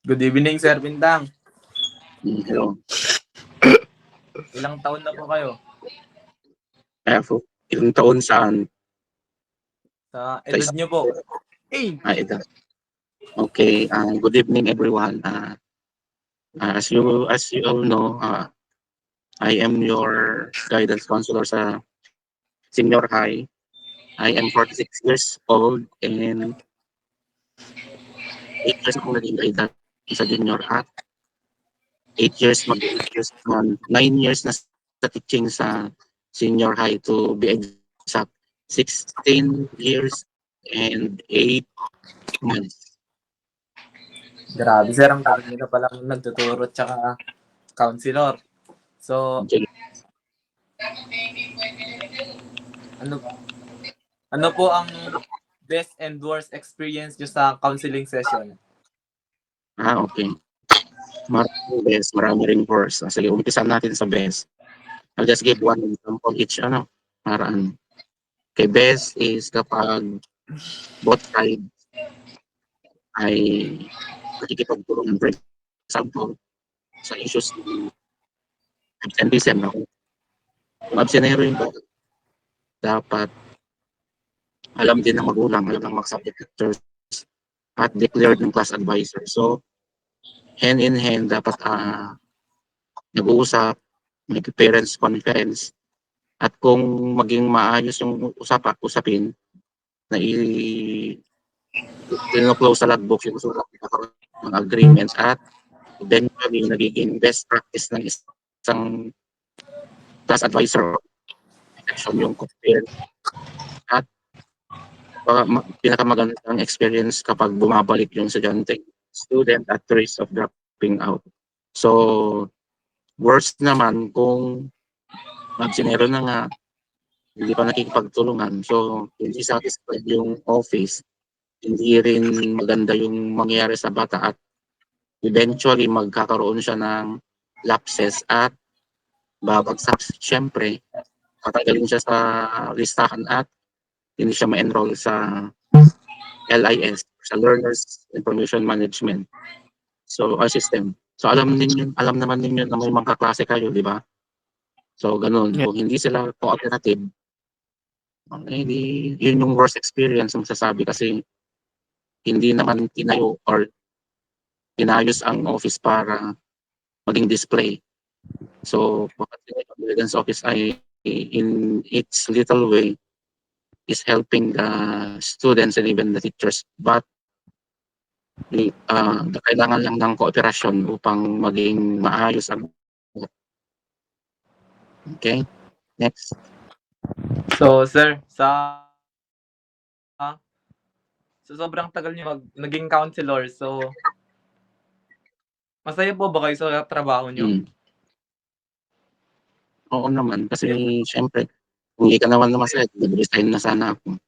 Good evening, Sir Bintang. Hello. Ilang taon na po kayo? Ilang taon saan? Sa edad nyo po? Ito. Okay. Good evening, everyone. As you all know, I am your guidance counselor sa senior high. I am 46 years old and 8 years akong naging guidance sa junior at 8 years, 9 years na sa teaching sa senior high, to be exact, 16 years and 8 months. Grabe, Sir. Ang tagal nyo na palang nagtuturo tsaka counselor. So, ano po ang best and worst experience nyo sa counseling session? Okay. Maraming best, marami ring worst. Sige, umpisan natin sa best. I'll just give one example each, paraan. Okay, best is kapag both sides ay nakikipagtulungan. For example, sa issues ng absenteeism, kung absenero yung bata, dapat alam din ng magulang, alam ng mga subject teachers, at declared ng class advisor. So, hand in hand, dapat nag-uusap, may parents conference, at kung maging maayos yung usapin, na i-close sa logbook yung usulat ng agreements, at eventually nagiging best practice ng isang class advisor section yung parents. At pinakamagandang experience kapag bumabalik yung estudyante, student at risk of dropping out. So, worst naman kung magsinero na nga, hindi pa nakikipagtulungan. So, hindi satisfied yung office, hindi rin maganda yung mangyayari sa bata, at eventually magkakaroon siya ng lapses at babagsak. Siyempre, tatagalin siya sa listahan at hindi siya ma-enroll sa LIS, sa Learners Information Management. So, our system. So, alam naman ninyo na may mga klase kayo, di ba? So, ganun. Yeah. Kung hindi sila cooperative, hindi, yun yung worst experience ang masasabi, kasi hindi naman tinayo or inayos ang office para maging display. So, the guidance office ay in its little way is helping the students and even the teachers, but kailangan lang ng kooperasyon upang maging maayos ang. Okay, next. So, Sir, sa sobrang tagal nyo naging counselor, so masaya po ba kayo sa trabaho nyo? Oo naman, kasi syempre, kung hindi ka naman masaya, nag-resign na sana ako.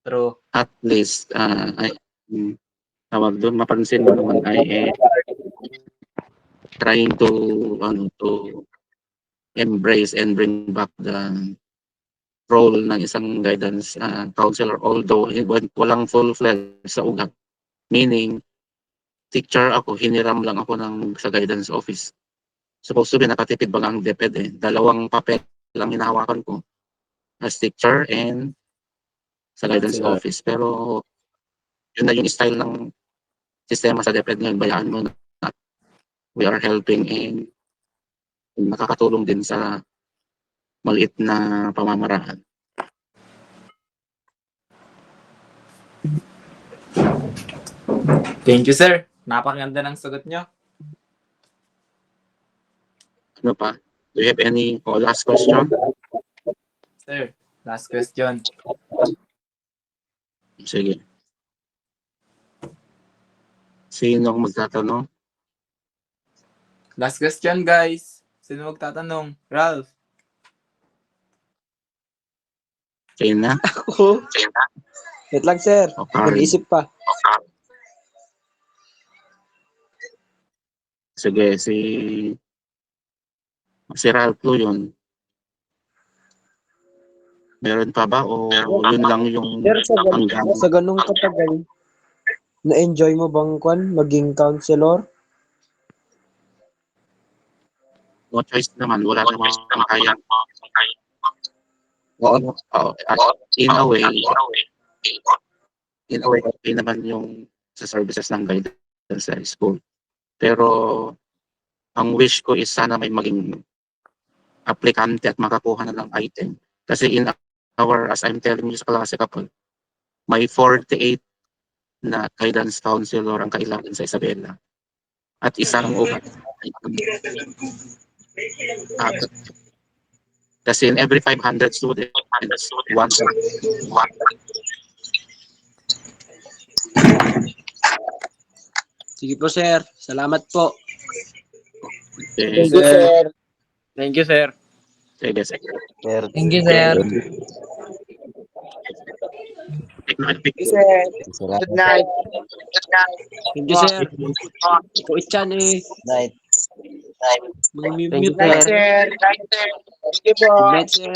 Pero at least, tawag doon, mapansin mo naman ay trying to embrace and bring back the role ng isang guidance counselor, although walang full-fledged sa ugat. Meaning, teacher ako, hiniram lang ako sa guidance office. Supposed to be nakatipid ba ang DepEd, 2 papel lang hinahawakan ko, as teacher and sa guidance office. Pero yun na yung style ng sistema sa DepEd ngayon, bayaan mo na we are helping and nakakatulong din sa maliit na pamamaraan. Thank you, sir. Napakaganda ng sagot nyo. Ano pa? Do you have any last question? Sir, last question. Sige. Sino ang magtatanong? Last question, guys. Sino magtatanong? Ralph. Kayo na? Ako. Wait lang, sir. Okay. Nag-isip pa. Sige, si Ralph yun. Meron pa ba o yun lang yung Sir, sa ganung katagal, Na-enjoy mo bang maging counselor? No choice naman, wala namang kaya. Oo, oo. At in a way, okay naman yung sa services ng guidance sa school. Pero ang wish ko is sana may maging aplikante at makakuha na ng item. Kasi in our, as I'm telling you sa klase kapag may 48 na guidance counselor ang kailangan sa Isabela. At isang upat. Kasi in every 500 students, one. Sige po, sir. Salamat po. Okay. sir. Thank you, sir. Sige, sige. Thank you, sir. Good night. Thank you, sir. Ito itchan eh. Night. Mga Thank you, mute Good night, na. sir. Good night, sir. Thank you po. Good night, sir.